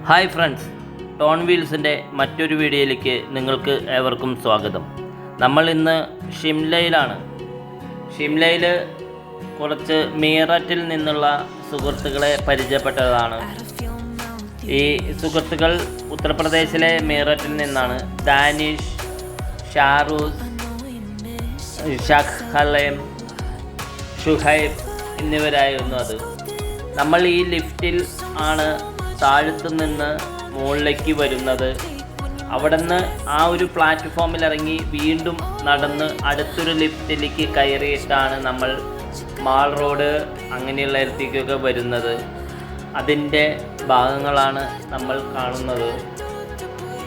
Hi friends, tone വീൽസിൻ്റെ മറ്റൊരു വീഡിയോയിലേക്ക് നിങ്ങൾക്ക് ഏവർക്കും സ്വാഗതം. നമ്മൾ ഇന്ന് ഷിംലയിലാണ്. ഷിംലയിൽ കുറച്ച് മീററ്റിൽ നിന്നുള്ള സുഹൃത്തുക്കളെ പരിചയപ്പെട്ടതാണ്. ഈ സുഹൃത്തുക്കൾ ഉത്തർപ്രദേശിലെ മീററ്റിൽ നിന്നാണ്. ദാനിഷ്, ഷാറൂസ്, ഷഖലേം, ഷുഹൈബ് എന്നിവരായിരുന്നു അത്. നമ്മൾ ഈ ലിഫ്റ്റിൽ ആണ് താഴത്തു നിന്ന് മുകളിലേക്ക് വരുന്നത്. അവിടെ നിന്ന് ആ ഒരു പ്ലാറ്റ്ഫോമിൽ ഇറങ്ങി വീണ്ടും നടന്ന് അടുത്തൊരു ലിഫ്റ്റിലേക്ക് കയറിയിട്ടാണ് നമ്മൾ മാൾ റോഡ് അങ്ങനെയുള്ള ഇടത്തേക്കൊക്കെ വരുന്നത്. അതിൻ്റെ ഭാഗങ്ങളാണ് നമ്മൾ കാണുന്നത്.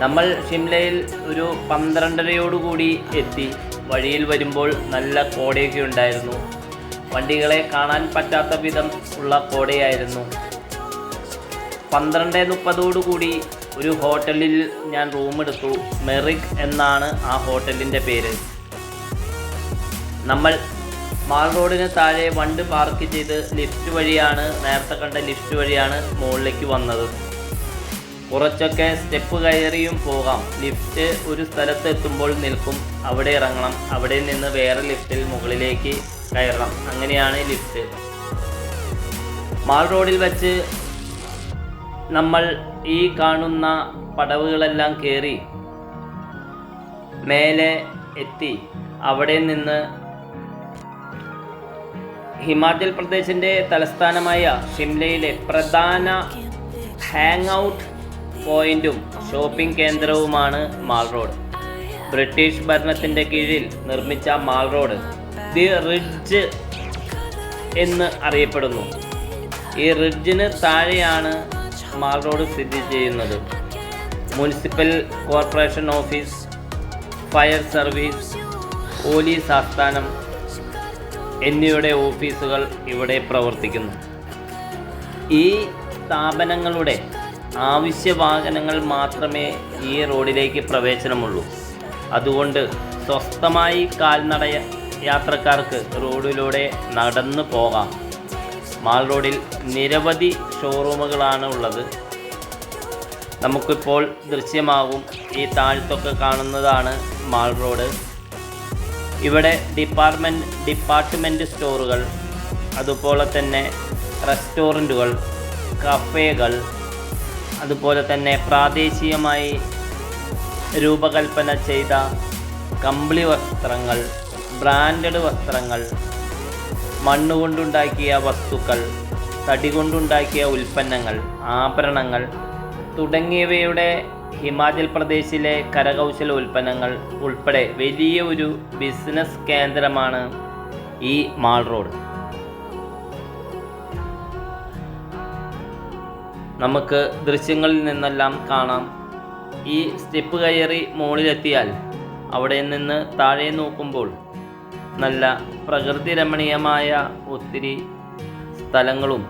നമ്മൾ ഷിംലയിൽ ഒരു 12:30 എത്തി. വഴിയിൽ വരുമ്പോൾ നല്ല കോടയൊക്കെ ഉണ്ടായിരുന്നു. വണ്ടികളെ കാണാൻ പറ്റാത്ത വിധം ഉള്ള കോടയായിരുന്നു. 12:30 ഒരു ഹോട്ടലിൽ ഞാൻ റൂമെടുത്തു. മെറിക് എന്നാണ് ആ ഹോട്ടലിൻ്റെ പേര്. നമ്മൾ മാൾ റോഡിന് താഴെ വണ്ടി പാർക്ക് ചെയ്ത് നേരത്തെ കണ്ട ലിഫ്റ്റ് വഴിയാണ് മുകളിലേക്ക് വന്നത്. കുറച്ചൊക്കെ സ്റ്റെപ്പ് കയറിയും പോകാം. ലിഫ്റ്റ് ഒരു സ്ഥലത്ത് എത്തുമ്പോൾ നിൽക്കും, അവിടെ ഇറങ്ങണം, അവിടെ നിന്ന് വേറെ ലിഫ്റ്റിൽ മുകളിലേക്ക് കയറണം. അങ്ങനെയാണ് ലിഫ്റ്റ്. മാൾ റോഡിൽ വച്ച് നമ്മൾ ഈ കാണുന്ന പടവുകളെല്ലാം കയറി മേലെ എത്തി. അവിടെ നിന്ന് ഹിമാചൽ പ്രദേശിൻ്റെ തലസ്ഥാനമായ ഷിംലയിലെ പ്രധാന ഹാങ് ഔട്ട് പോയിന്റും ഷോപ്പിംഗ് കേന്ദ്രവുമാണ് മാൾ റോഡ്. ബ്രിട്ടീഷ് ഭരണത്തിൻ്റെ കീഴിൽ നിർമ്മിച്ച മാൾ റോഡ് ദി റിഡ്ജ് എന്ന് അറിയപ്പെടുന്നു. ഈ റിഡ്ജിന് താഴെയാണ് മാൾ റോഡ് സ്ഥിതി ചെയ്യുന്നത്. Municipal corporation office, fire service, police ആസ്ഥാനം എന്നിവയുടെ ഓഫീസുകൾ ഇവിടെ പ്രവർത്തിക്കുന്നു. ഈ സ്ഥാപനങ്ങളുടെ ആവശ്യ വാഹനങ്ങൾ മാത്രമേ ഈ റോഡിലേക്ക് പ്രവേശനമുള്ളൂ. അതുകൊണ്ട് സ്വസ്ഥമായി കാൽനട യാത്രക്കാർക്ക് റോഡിലൂടെ നടന്നു പോകാം. മാൾ റോഡിൽ നിരവധി ഷോറൂമുകളാണ് ഉള്ളത്. നമുക്കിപ്പോൾ ദൃശ്യമാകും. ഈ താഴത്തൊക്കെ കാണുന്നതാണ് മാൾ റോഡ്. ഇവിടെ ഡിപ്പാർട്ട്മെൻറ്റ് സ്റ്റോറുകൾ, അതുപോലെ തന്നെ റെസ്റ്റോറൻറ്റുകൾ, കഫേകൾ, അതുപോലെ തന്നെ പ്രാദേശികമായി രൂപകൽപ്പന ചെയ്ത കമ്പിളി വസ്ത്രങ്ങൾ, ബ്രാൻഡഡ് വസ്ത്രങ്ങൾ, മണ്ണുകൊണ്ടുണ്ടാക്കിയ വസ്തുക്കൾ, തടി കൊണ്ടുണ്ടാക്കിയ ഉൽപ്പന്നങ്ങൾ, ആഭരണങ്ങൾ തുടങ്ങിയവയുടെ ഹിമാചൽ പ്രദേശിലെ കരകൗശല ഉൽപ്പന്നങ്ങൾ ഉൾപ്പെടെ വലിയ ഒരു ബിസിനസ് കേന്ദ്രമാണ് ഈ മാൾ റോഡ്. നമുക്ക് ദൃശ്യങ്ങളിൽ നിന്നെല്ലാം കാണാം. ഈ സ്റ്റെപ്പ് കയറി മുകളിലെത്തിയാൽ അവിടെ നിന്ന് താഴെ നോക്കുമ്പോൾ നല്ല പ്രകൃതി രമണീയമായ ഒത്തിരി സ്ഥലങ്ങളും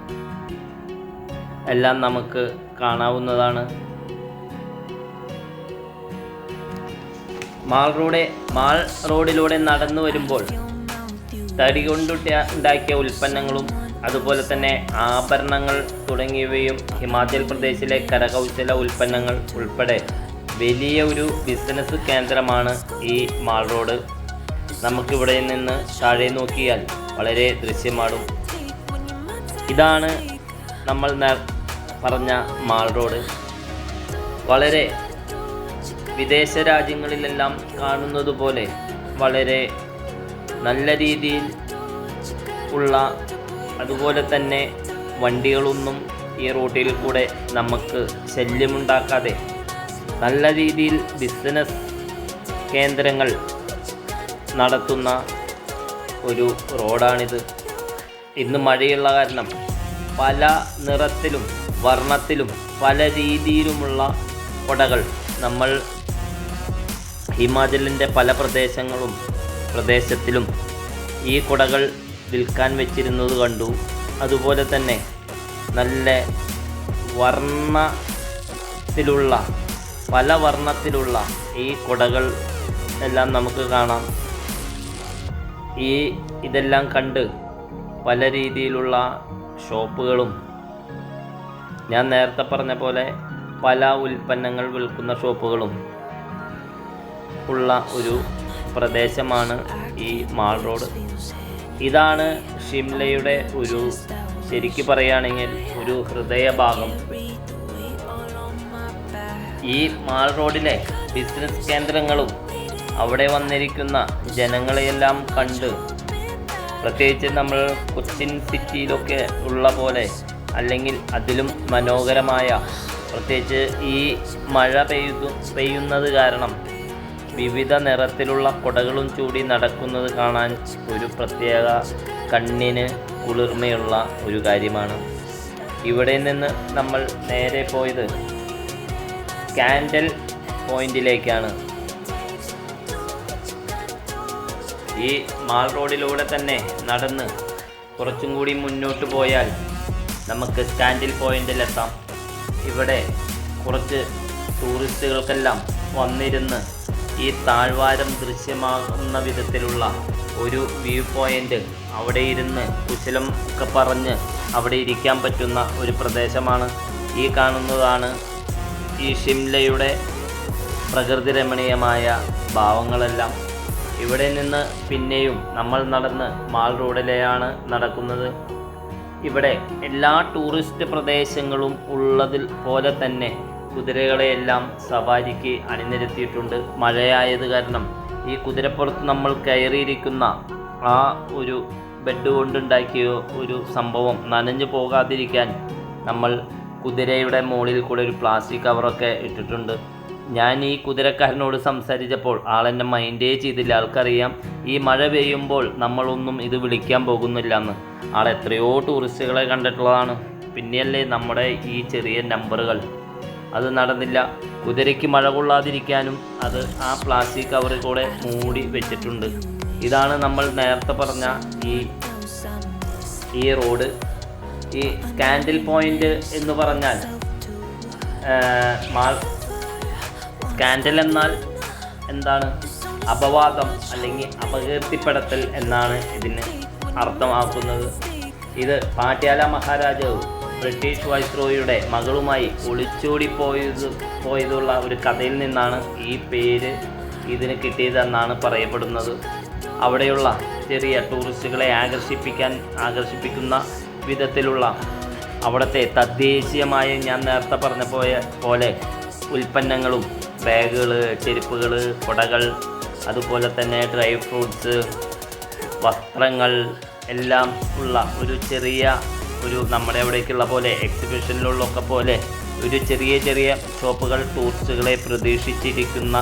എല്ലാം നമുക്ക് കാണാവുന്നതാണ്. മാൾ റോഡിലൂടെ നടന്നു വരുമ്പോൾ തടി കൊണ്ടുണ്ടാക്കിയ ഉൽപ്പന്നങ്ങളും അതുപോലെ തന്നെ ആഭരണങ്ങൾ തുടങ്ങിയവയും ഹിമാചൽ പ്രദേശിലെ കരകൗശല ഉൽപ്പന്നങ്ങൾ ഉൾപ്പെടെ വലിയ ഒരു ബിസിനസ് കേന്ദ്രമാണ് ഈ മാൾ റോഡ്. നമുക്കിവിടെ നിന്ന് താഴെ നോക്കിയാൽ വളരെ ദൃശ്യമാടും. ഇതാണ് നമ്മൾ പറഞ്ഞ മാൾ റോഡ്. വളരെ വിദേശ രാജ്യങ്ങളിലെല്ലാം കാണുന്നത് പോലെ വളരെ നല്ല രീതിയിൽ ഉള്ള, അതുപോലെ തന്നെ വണ്ടികളൊന്നും ഈ റൂട്ടിൽ കൂടെ നമുക്ക് ശല്യമുണ്ടാക്കാതെ നല്ല രീതിയിൽ ബിസിനസ് കേന്ദ്രങ്ങൾ നടത്തുന്ന ഒരു റോഡാണിത്. ഇന്ന് മഴയുള്ള കാരണം പല നിറത്തിലും വർണ്ണത്തിലും പല രീതിയിലുമുള്ള കുടകൾ നമ്മൾ ഹിമാചലിൻ്റെ പല പ്രദേശത്തിലും ഈ കുടകൾ വിൽക്കാൻ വെച്ചിരുന്നത് കണ്ടു. അതുപോലെ തന്നെ നല്ല പല വർണ്ണത്തിലുള്ള ഈ കുടകൾ എല്ലാം നമുക്ക് കാണാം. ഇതെല്ലാം കണ്ട് പല രീതിയിലുള്ള ഷോപ്പുകളും ഞാൻ നേരത്തെ പറഞ്ഞ പോലെ പല ഉൽപ്പന്നങ്ങൾ വിൽക്കുന്ന ഷോപ്പുകളും ഉള്ള ഒരു പ്രദേശമാണ് ഈ മാൾ റോഡ്. ഇതാണ് ഷിംലയുടെ ഒരു ശരിക്ക് പറയുകയാണെങ്കിൽ ഒരു ഹൃദയഭാഗം. ഈ മാൾ റോഡിലെ ബിസിനസ് കേന്ദ്രങ്ങളും അവിടെ വന്നിരിക്കുന്ന ജനങ്ങളെയെല്ലാം കണ്ട്, പ്രത്യേകിച്ച് നമ്മൾ കൊച്ചിൻ സിറ്റിയിലൊക്കെ ഉള്ള പോലെ അല്ലെങ്കിൽ അതിലും മനോഹരമായ, പ്രത്യേകിച്ച് ഈ മഴ പെയ്യുന്നത് കാരണം വിവിധ നിറത്തിലുള്ള കുടകളും ചൂടി നടക്കുന്നത് കാണാൻ ഒരു പ്രത്യേക കണ്ണിന് കുളിർമയുള്ള ഒരു കാര്യമാണ്. ഇവിടെ നിന്ന് നമ്മൾ നേരെ പോയത് കാൻഡൽ പോയിന്റിലേക്കാണ്. ഈ മാൾ റോഡിലൂടെ തന്നെ നടന്ന് കുറച്ചും കൂടി മുന്നോട്ട് പോയാൽ നമുക്ക് കാൻഡിൽ പോയിന്റിലെത്താം. ഇവിടെ കുറച്ച് ടൂറിസ്റ്റുകൾക്കെല്ലാം വന്നിരുന്ന് ഈ താഴ്വാരം ദൃശ്യമാകുന്ന വിധത്തിലുള്ള ഒരു വ്യൂ പോയിൻ്റ്, അവിടെ ഇരുന്ന് കുശലം ഒക്കെ പറഞ്ഞ് അവിടെ ഇരിക്കാൻ പറ്റുന്ന ഒരു പ്രദേശമാണ്. ഈ കാണുന്നതാണ് ഈ ഷിംലയുടെ പ്രകൃതി രമണീയമായ ഭാവങ്ങളെല്ലാം. ഇവിടെ നിന്ന് പിന്നെയും നമ്മൾ നടന്ന് മാൾ റോഡിലെയാണ് നടക്കുന്നത്. ഇവിടെ എല്ലാ ടൂറിസ്റ്റ് പ്രദേശങ്ങളും ഉള്ളതിൽ പോലെ തന്നെ കുതിരകളെയെല്ലാം സവാരിക്ക് അണിനിരത്തിയിട്ടുണ്ട്. മഴയായത് കാരണം ഈ കുതിരപ്പുറത്ത് നമ്മൾ കയറിയിരിക്കുന്ന ആ ഒരു ബെഡ് കൊണ്ടുണ്ടാക്കിയ ഒരു സംഭവം നനഞ്ഞു പോകാതിരിക്കാൻ നമ്മൾ കുതിരയുടെ മുകളിൽ കൂടെ ഒരു പ്ലാസ്റ്റിക് കവറൊക്കെ ഇട്ടിട്ടുണ്ട്. ഞാൻ ഈ കുതിരക്കാരനോട് സംസാരിച്ചപ്പോൾ ആളെന്നെ മൈൻഡേ ചെയ്തില്ല. ആൾക്കറിയാം ഈ മഴ പെയ്യുമ്പോൾ നമ്മളൊന്നും ഇത് വിളിക്കാൻ പോകുന്നില്ല എന്ന്. ആൾ എത്രയോ ടൂറിസ്റ്റുകളെ കണ്ടിട്ടുള്ളതാണ്. പിന്നെയല്ലേ നമ്മുടെ ഈ ചെറിയ നമ്പറുകൾ. അത് നടന്നില്ല. കുതിരയ്ക്ക് മഴ കൊള്ളാതിരിക്കാനും അത് ആ പ്ലാസ്റ്റിക് കവറിൽ കൂടെ മൂടി വെച്ചിട്ടുണ്ട്. ഇതാണ് നമ്മൾ നേരത്തെ പറഞ്ഞ ഈ റോഡ്. ഈ കാൻഡിൽ പോയിന്റ് എന്ന് പറഞ്ഞാൽ സ്കാൻഡൽ എന്നാൽ എന്താണ്? അപവാദം അല്ലെങ്കിൽ അപകീർത്തിപ്പെടുത്തൽ എന്നാണ് ഇതിന് അർത്ഥമാക്കുന്നത്. ഇത് പാട്യാല മഹാരാജാവ് ബ്രിട്ടീഷ് വൈസ്രോയിയുടെ മകളുമായി ഒളിച്ചോടി പോയതുള്ള ഒരു കഥയിൽ നിന്നാണ് ഈ പേര് ഇതിന് കിട്ടിയതെന്നാണ് പറയപ്പെടുന്നത്. അവിടെയുള്ള ചെറിയ ടൂറിസ്റ്റുകളെ ആകർഷിപ്പിക്കുന്ന വിധത്തിലുള്ള അവിടുത്തെ തദ്ദേശീയമായ, ഞാൻ നേരത്തെ പറഞ്ഞ പോലെ ഉൽപ്പന്നങ്ങളും, ബാഗുകൾ, ചെരുപ്പുകൾ, കുടകൾ, അതുപോലെ തന്നെ ഡ്രൈ ഫ്രൂട്ട്സ്, വസ്ത്രങ്ങൾ എല്ലാം ഉള്ള ഒരു ചെറിയ നമ്മുടെ അവിടേക്കുള്ള പോലെ എക്സിബിഷനിലുള്ളൊക്കെ പോലെ ഒരു ചെറിയ ഷോപ്പുകൾ ടൂറിസ്റ്റുകളെ പ്രതീക്ഷിച്ചിരിക്കുന്ന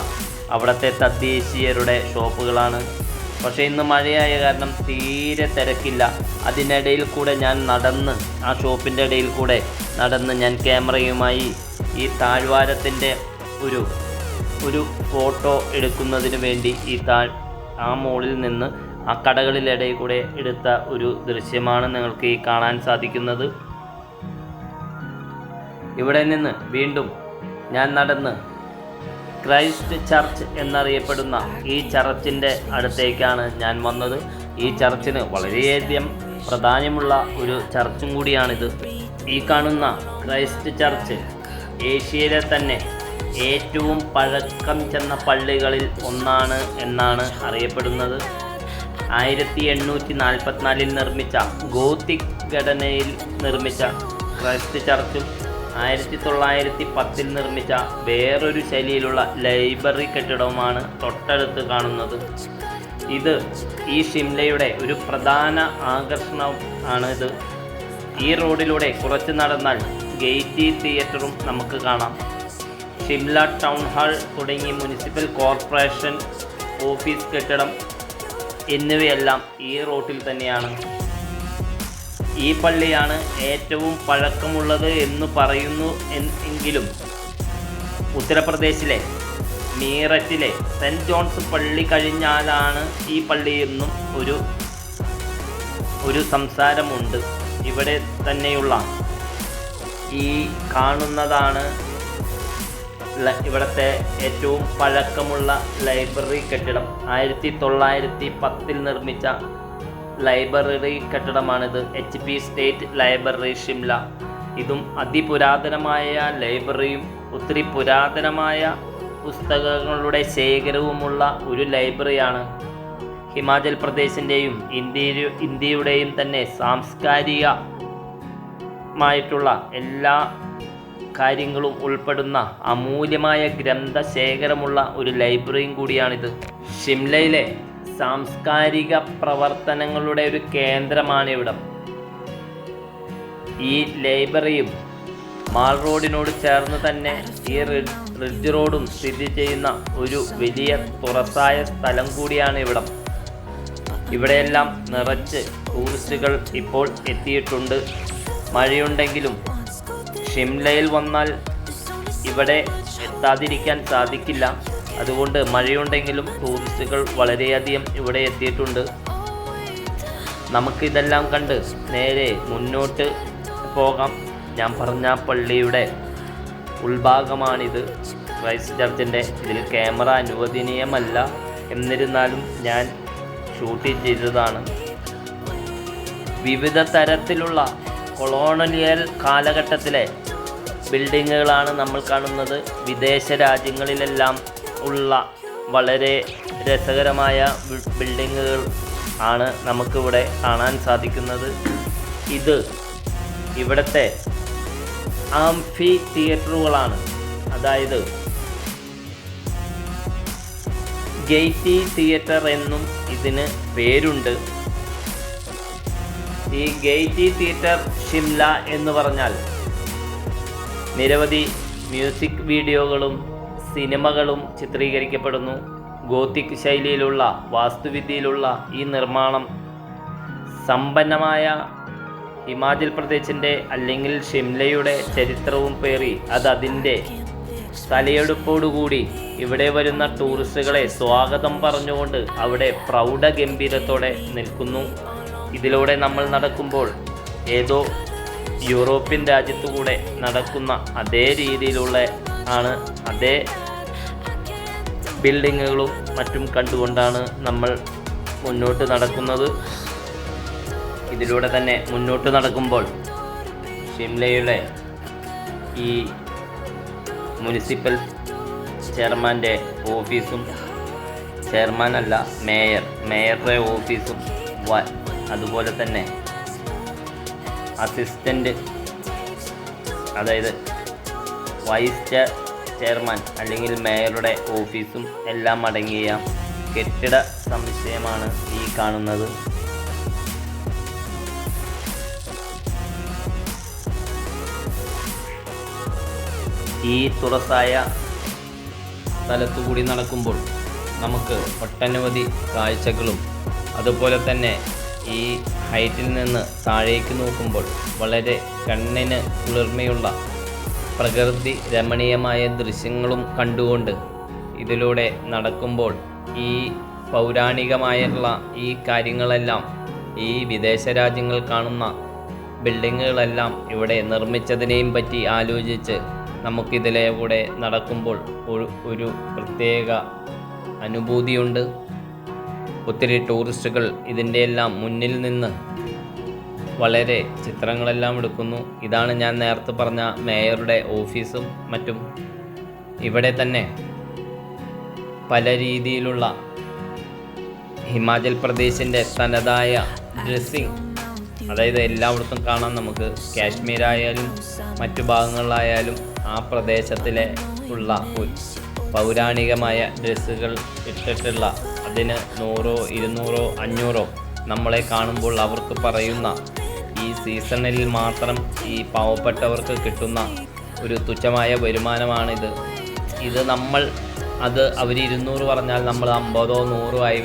അവിടുത്തെ തദ്ദേശീയരുടെ ഷോപ്പുകളാണ്. പക്ഷേ ഇന്ന് മഴയായ കാരണം തീരെ തിരക്കില്ല. അതിനിടയിൽ കൂടെ ഞാൻ നടന്ന് ആ ഷോപ്പിൻ്റെ ഇടയിൽ കൂടെ നടന്ന് ഞാൻ ക്യാമറയുമായി ഈ താഴ്വാരത്തിൻ്റെ ഒരു ഫോട്ടോ എടുക്കുന്നതിന് വേണ്ടി ആ മുകളിൽ നിന്ന് ആ കടകളിലിടയിൽ കൂടെ എടുത്ത ഒരു ദൃശ്യമാണ് നിങ്ങൾക്ക് ഈ കാണാൻ സാധിക്കുന്നത്. ഇവിടെ നിന്ന് വീണ്ടും ഞാൻ നടന്ന് ക്രൈസ്റ്റ് ചർച്ച് എന്നറിയപ്പെടുന്ന ഈ ചർച്ചിൻ്റെ അടുത്തേക്കാണ് ഞാൻ വന്നത്. ഈ ചർച്ചിന് വളരെയധികം പ്രാധാന്യമുള്ള ഒരു ചർച്ചും കൂടിയാണിത്. ഈ കാണുന്ന ക്രൈസ്റ്റ് ചർച്ച് ഏഷ്യയിലെ തന്നെ ഏറ്റവും പഴക്കം ചെന്ന പള്ളികളിൽ ഒന്നാണ് എന്നാണ് അറിയപ്പെടുന്നത്. 1844 നിർമ്മിച്ച ഗോത്തിക് ഘടനയിൽ നിർമ്മിച്ച ക്രൈസ്റ്റ് ചർച്ചും 1910 നിർമ്മിച്ച വേറൊരു ശൈലിയിലുള്ള ലൈബ്രറി കെട്ടിടവുമാണ് തൊട്ടടുത്ത് കാണുന്നത്. ഇത് ഈ ഷിംലയുടെ ഒരു പ്രധാന ആകർഷണം ആണിത്. ഈ റോഡിലൂടെ കുറച്ച് നടന്നാൽ ഗേറ്റി തിയേറ്ററും നമുക്ക് കാണാം. ഷിംല ടൗൺ ഹാൾ തുടങ്ങി മുനിസിപ്പൽ കോർപ്പറേഷൻ ഓഫീസ് കെട്ടിടം എന്നിവയെല്ലാം ഈ റോട്ടിൽ തന്നെയാണ്. ഈ പള്ളിയാണ് ഏറ്റവും പഴക്കമുള്ളത് എന്ന് പറയുന്നു എങ്കിലും ഉത്തർപ്രദേശിലെ മീററ്റിലെ സെൻറ്റ് ജോൺസ് പള്ളി കഴിഞ്ഞാലാണ് ഈ പള്ളിയെന്നും ഒരു സംസാരമുണ്ട്. ഇവിടെ തന്നെയുള്ള ഈ കാണുന്നതാണ് ഇവിടുത്തെ ഏറ്റവും പഴക്കമുള്ള ലൈബ്രറി കെട്ടിടം. 1910 നിർമ്മിച്ച ലൈബ്രറി കെട്ടിടമാണിത്. HP state library Shimla. ഇതും അതിപുരാതനമായ ലൈബ്രറിയും ഒത്തിരി പുരാതനമായ പുസ്തകങ്ങളുടെ ശേഖരവുമുള്ള ഒരു ലൈബ്രറിയാണ്. ഹിമാചൽ പ്രദേശിൻ്റെയും ഇന്ത്യയുടെയും തന്നെ സാംസ്കാരികമായിട്ടുള്ള എല്ലാ കാര്യങ്ങളും ഉൾപ്പെടുന്ന അമൂല്യമായ ഗ്രന്ഥശേഖരമുള്ള ഒരു ലൈബ്രറിയും കൂടിയാണിത്. ഷിംലയിലെ സാംസ്കാരിക പ്രവർത്തനങ്ങളുടെ ഒരു കേന്ദ്രമാണിവിടം. ഈ ലൈബ്രറിയും മാൾ റോഡിനോട് ചേർന്ന് തന്നെ ഈ റിഡ്ജ് റോഡും സ്ഥിതി ചെയ്യുന്ന ഒരു വലിയ തുറസായ സ്ഥലം കൂടിയാണ് ഇവിടം. ഇവിടെയെല്ലാം നിറച്ച് ടൂറിസ്റ്റുകൾ ഇപ്പോൾ എത്തിയിട്ടുണ്ട്. മഴയുണ്ടെങ്കിലും ഷിംലയിൽ വന്നാൽ ഇവിടെ എത്താതിരിക്കാൻ സാധിക്കില്ല. അതുകൊണ്ട് മഴയുണ്ടെങ്കിലും ടൂറിസ്റ്റുകൾ വളരെയധികം ഇവിടെ എത്തിയിട്ടുണ്ട്. നമുക്കിതെല്ലാം കണ്ട് നേരെ മുന്നോട്ട് പോകാം. ഞാൻ പറഞ്ഞ പള്ളിയുടെ ഉൾഭാഗമാണിത്, ക്രൈസ്റ്റ് ചർച്ചിൻ്റെ. ഇതിൽ ക്യാമറ അനുവദനീയമല്ല, എന്നിരുന്നാലും ഞാൻ ഷൂട്ട് ചെയ്തതാണ്. വിവിധ തരത്തിലുള്ള കൊളോണിയൽ കാലഘട്ടത്തിലെ ബിൽഡിങ്ങുകളാണ് നമ്മൾ കാണുന്നത്. വിദേശ രാജ്യങ്ങളിലെല്ലാം ഉള്ള വളരെ രസകരമായ ബിൽഡിങ്ങുകൾ ആണ് നമുക്കിവിടെ കാണാൻ സാധിക്കുന്നത്. ഇത് ഇവിടുത്തെ ആംഫി തിയേറ്ററുകളാണ്. അതായത് ഗെയ്റ്റി തിയേറ്റർ എന്നും ഇതിന് പേരുണ്ട്. ഈ ഗെയ്റ്റി തിയേറ്റർ ഷിംല എന്ന് പറഞ്ഞാൽ നിരവധി മ്യൂസിക് വീഡിയോകളും സിനിമകളും ചിത്രീകരിക്കപ്പെടുന്നു. ഗോത്തിക് ശൈലിയിലുള്ള വാസ്തുവിദ്യയിലുള്ള ഈ നിർമ്മാണം സമ്പന്നമായ ഹിമാചൽ പ്രദേശിൻ്റെ അല്ലെങ്കിൽ ഷിംലയുടെ ചരിത്രവും പേറി അതിൻ്റെ തലയെടുപ്പോടുകൂടി ഇവിടെ വരുന്ന ടൂറിസ്റ്റുകളെ സ്വാഗതം പറഞ്ഞുകൊണ്ട് അവിടെ പ്രൗഢഗംഭീരത്തോടെ നിൽക്കുന്നു. ഇതിലൂടെ നമ്മൾ നടക്കുമ്പോൾ ഏതോ യൂറോപ്യൻ രാജ്യത്തുകൂടെ നടക്കുന്ന അതേ രീതിയിലുള്ള അതേ ബിൽഡിങ്ങുകളും മറ്റും കണ്ടുകൊണ്ടാണ് നമ്മൾ മുന്നോട്ട് നടക്കുന്നത്. ഇതിലൂടെ തന്നെ മുന്നോട്ട് നടക്കുമ്പോൾ ഷിംലയുടെ ഈ മുനിസിപ്പൽ ചെയർമാൻ്റെ ഓഫീസും, ചെയർമാനല്ല മേയറുടെ ഓഫീസും അതുപോലെ തന്നെ അസിസ്റ്റൻ്റ്, അതായത് വൈസ് ചെയർമാൻ അല്ലെങ്കിൽ മേയറുടെ ഓഫീസും എല്ലാം അടങ്ങിയ കെട്ടിട സമുച്ചയമാണ് ഈ കാണുന്നത്. ഈ തുറസായ സ്ഥലത്തുകൂടി നടക്കുമ്പോൾ നമുക്ക് ഒട്ടനവധി കാഴ്ചകളും അതുപോലെ തന്നെ ഈ ഹൈറ്റിൽ നിന്ന് താഴേക്ക് നോക്കുമ്പോൾ വളരെ കണ്ണിന് കുളിർമയുള്ള പ്രകൃതി രമണീയമായ ദൃശ്യങ്ങളും കണ്ടുകൊണ്ട് ഇതിലൂടെ നടക്കുമ്പോൾ ഈ പൗരാണികമായുള്ള ഈ കാര്യങ്ങളെല്ലാം, ഈ വിദേശ രാജ്യങ്ങൾ കാണുന്ന ബിൽഡിങ്ങുകളെല്ലാം ഇവിടെ നിർമ്മിച്ചതിനെയും പറ്റി ആലോചിച്ച് നമുക്കിതിലെ കൂടെ നടക്കുമ്പോൾ ഒരു പ്രത്യേക അനുഭൂതിയുണ്ട്. ഒത്തിരി ടൂറിസ്റ്റുകൾ ഇതിൻ്റെ എല്ലാം മുന്നിൽ നിന്ന് വളരെ ചിത്രങ്ങളെല്ലാം എടുക്കുന്നു. ഇതാണ് ഞാൻ നേരത്തെ പറഞ്ഞ മേയറുടെ ഓഫീസും മറ്റും. ഇവിടെ തന്നെ പല രീതിയിലുള്ള ഹിമാചൽ പ്രദേശിൻ്റെ തനതായ ഡ്രസ്സിങ്, അതായത് എല്ലായിടത്തും കാണാം നമുക്ക്. കാശ്മീരായാലും മറ്റു ഭാഗങ്ങളിലായാലും ആ പ്രദേശത്തിലെ ഉള്ള പൗരാണികമായ ഡ്രസ്സുകൾ ഇട്ടിട്ടുള്ള, അതിന് 100, 200, 500 നമ്മളെ കാണുമ്പോൾ അവർക്ക് പറയുന്ന ഈ സീസണിൽ മാത്രം ഈ പാവപ്പെട്ടവർക്ക് കിട്ടുന്ന ഒരു തുച്ഛമായ വരുമാനമാണിത്. നമ്മൾ അവർ 200 പറഞ്ഞാൽ നമ്മൾ 50, 100 ആയി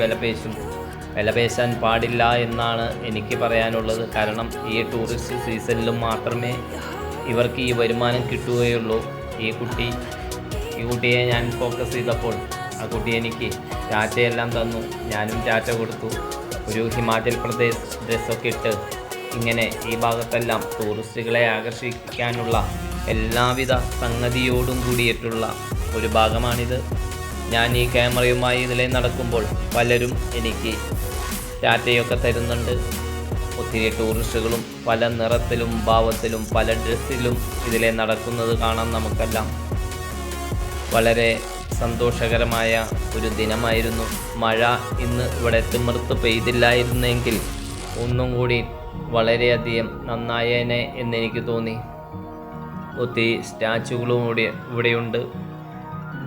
വില പേശാൻ പാടില്ല എന്നാണ് എനിക്ക് പറയാനുള്ളത്. കാരണം ഈ ടൂറിസ്റ്റ് സീസണിലും മാത്രമേ ഇവർക്ക് ഈ വരുമാനം കിട്ടുകയുള്ളൂ. ഈ കുട്ടിയെ ഞാൻ ഫോക്കസ് ചെയ്തപ്പോൾ ആ കുട്ടി എനിക്ക് ടാറ്റയെല്ലാം തന്നു. ഞാനും ടാറ്റ കൊടുത്തു. ഒരു ഹിമാചൽ പ്രദേശ് ഡ്രസ്സൊക്കെ ഇട്ട് ഇങ്ങനെ ഈ ഭാഗത്തെല്ലാം ടൂറിസ്റ്റുകളെ ആകർഷിക്കാനുള്ള എല്ലാവിധ സംഗതിയോടും കൂടിയിട്ടുള്ള ഒരു ഭാഗമാണിത്. ഞാൻ ഈ ക്യാമറയുമായി ഇതിലെ നടക്കുമ്പോൾ പലരും എനിക്ക് ടാറ്റയൊക്കെ തരുന്നുണ്ട്. ഒത്തിരി ടൂറിസ്റ്റുകളും പല നിറത്തിലും ഭാവത്തിലും പല ഡ്രസ്സിലും ഇതിലെ നടക്കുന്നത് കാണാൻ നമുക്കെല്ലാം. വളരെ സന്തോഷകരമായ ഒരു ദിനമായിരുന്നു. മഴ ഇന്ന് ഇവിടെ തിമിർത്ത് പെയ്തില്ലായിരുന്നെങ്കിൽ ഒന്നും കൂടി വളരെയധികം നന്നായേനെ എന്നെനിക്ക് തോന്നി. ഒത്തിരി സ്റ്റാച്ചുകളും ഇവിടെയുണ്ട്.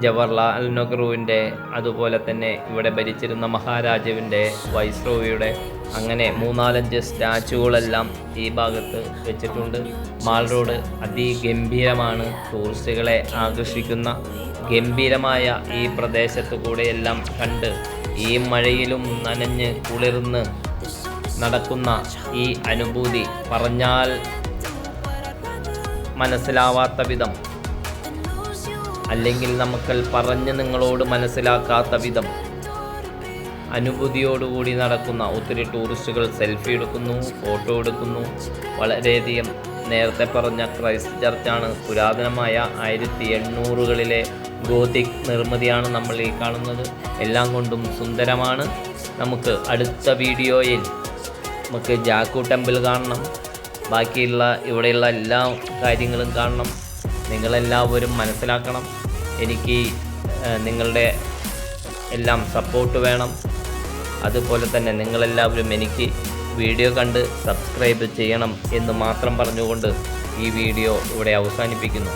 ജവഹർലാൽ നെഹ്റുവിൻ്റെ, അതുപോലെ തന്നെ ഇവിടെ ഭരിച്ചിരുന്ന മഹാരാജാവിൻ്റെ, വൈസ്രോയിയുടെ, അങ്ങനെ 3-4 സ്റ്റാച്ചുകളെല്ലാം ഈ ഭാഗത്ത് വെച്ചിട്ടുണ്ട്. മാൾ റോഡ് അതിഗംഭീരമാണ്. ടൂറിസ്റ്റുകളെ ആകർഷിക്കുന്ന ഗംഭീരമായ ഈ പ്രദേശത്ത് കൂടെയെല്ലാം കണ്ട് ഈ മഴയിലും നനഞ്ഞ് കുളിർന്ന് നടക്കുന്ന ഈ അനുഭൂതി പറഞ്ഞാൽ മനസ്സിലാവാത്ത വിധം, അല്ലെങ്കിൽ നമുക്ക് പറഞ്ഞ് നിങ്ങളോട് മനസ്സിലാക്കാത്ത വിധം അനുഭൂതിയോടുകൂടി നടക്കുന്ന ഒത്തിരി ടൂറിസ്റ്റുകൾ സെൽഫി എടുക്കുന്നു, ഫോട്ടോ എടുക്കുന്നു. വളരെയധികം നേരത്തെ പറഞ്ഞ ക്രൈസ്റ്റ് ചർച്ചാണ്. പുരാതനമായ 1800കളിലെ ഗോതിക് നിർമ്മിതിയാണ് നമ്മൾ ഈ കാണുന്നത്. എല്ലാം കൊണ്ടും സുന്ദരമാണ്. നമുക്ക് അടുത്ത വീഡിയോയിൽ നമുക്ക് ജാക്കു ടെമ്പിൾ കാണണം. ബാക്കിയുള്ള ഇവിടെയുള്ള എല്ലാ കാര്യങ്ങളും കാണണം. നിങ്ങളെല്ലാവരും മനസ്സിലാക്കണം. എനിക്ക് നിങ്ങളുടെ എല്ലാം സപ്പോർട്ട് വേണം. അതുപോലെ തന്നെ നിങ്ങളെല്ലാവരും എനിക്ക് വീഡിയോ കണ്ട് സബ്സ്ക്രൈബ് ചെയ്യണം എന്ന് മാത്രം പറഞ്ഞുകൊണ്ട് ഈ വീഡിയോ ഇവിടെ അവസാനിപ്പിക്കുന്നു.